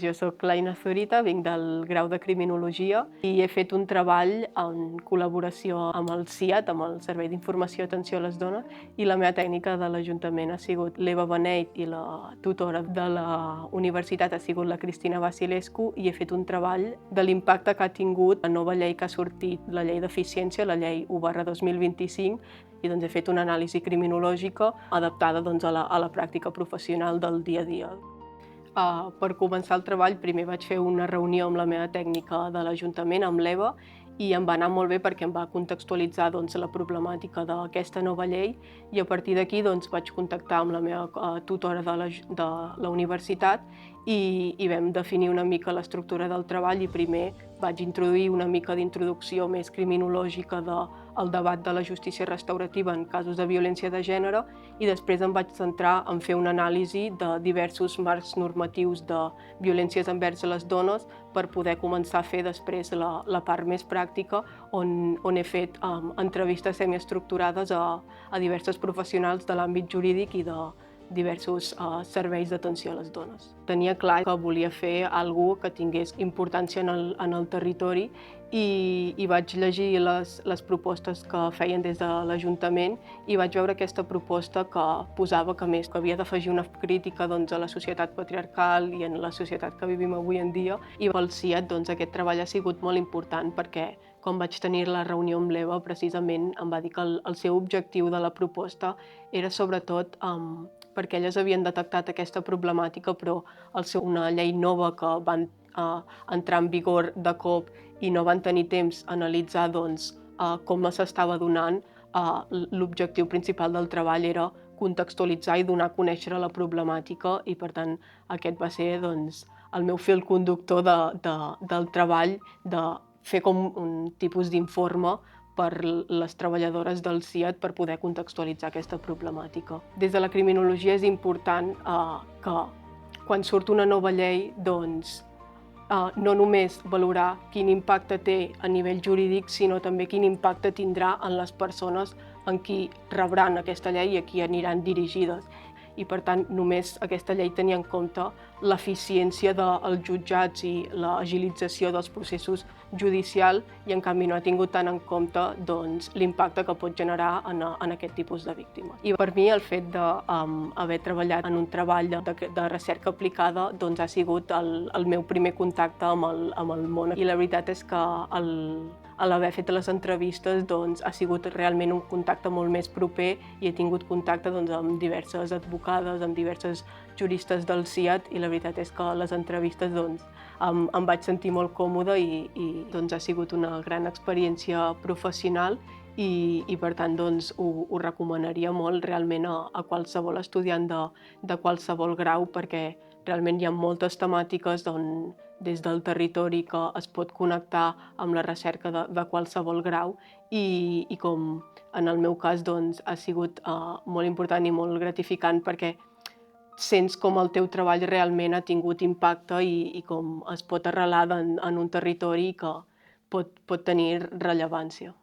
Jo soc l'Aina Zurita, vinc del grau de Criminologia i he fet un treball en col·laboració amb el CIAT, amb el Servei d'Informació i Atenció a les Dones, i la meva tècnica de l'Ajuntament ha sigut l'Eva Beneit i la tutora de la universitat ha sigut la Cristina Vasilescu, i he fet un treball de l'impacte que ha tingut la nova llei que ha sortit, la llei d'eficiència, la llei 1/2025, i he fet una anàlisi criminològica adaptada a la pràctica professional del dia a dia. Per començar el treball, primer vaig fer una reunió amb la meva tècnica de l'Ajuntament, amb l'Eva, i em va anar molt bé perquè em va contextualitzar la problemàtica d'aquesta nova llei, i a partir d'aquí vaig contactar amb la meva tutora de la universitat i vam definir una mica l'estructura del treball, i primer vaig introduir una mica d'introducció més criminològica del debat de la justícia restaurativa en casos de violència de gènere, i després em vaig centrar en fer una anàlisi de diversos marcs normatius de violències envers les dones per poder començar a fer després la part més pràctica, on he fet entrevistes semiestructurades a diverses professionals de l'àmbit jurídic i de diversos serveis d'atenció a les dones. Tenia clar que volia fer alguna cosa que tingués importància en el territori, i vaig llegir les propostes que feien des de l'Ajuntament i vaig veure aquesta proposta que posava que havia d'afegir una crítica a la societat patriarcal i en la societat que vivim avui en dia, i pel CIAT aquest treball ha sigut molt important perquè quan vaig tenir la reunió amb l'Eva, precisament em va dir que el seu objectiu de la proposta era sobretot perquè elles havien detectat aquesta problemàtica, però al ser una llei nova que van entrar en vigor de cop i no van tenir temps a analitzar com s'estava donant, l'objectiu principal del treball era contextualitzar i donar a conèixer la problemàtica, i per tant aquest va ser el meu fil conductor del treball, de fer com un tipus d'informe per les treballadores del CIAT per poder contextualitzar aquesta problemàtica. Des de la criminologia és important que quan surt una nova llei no només valorar quin impacte té a nivell jurídic, sinó també quin impacte tindrà en les persones en qui rebran aquesta llei i a qui aniran dirigides. I per tant, només aquesta llei tenia en compte l'eficiència dels jutjats i l'agilització dels processos judicials, i en canvi no ha tingut tant en compte l'impacte que pot generar en aquest tipus de víctimes. I per mi el fet d'haver treballat en un treball de recerca aplicada ha sigut el meu primer contacte amb el món. I la veritat és que a l'haver fet les entrevistes ha sigut realment un contacte molt més proper, i he tingut contacte amb diverses advocades, amb diverses juristes del CIAT, i la veritat és que les entrevistes em vaig sentir molt còmoda i ha sigut una gran experiència professional, i per tant ho recomanaria molt realment a qualsevol estudiant de qualsevol grau, perquè realment hi ha moltes temàtiques des del territori que es pot connectar amb la recerca de qualsevol grau, i com en el meu cas ha sigut molt important i molt gratificant perquè sents com el teu treball realment ha tingut impacte i com es pot arrelar en un territori que pot tenir rellevància.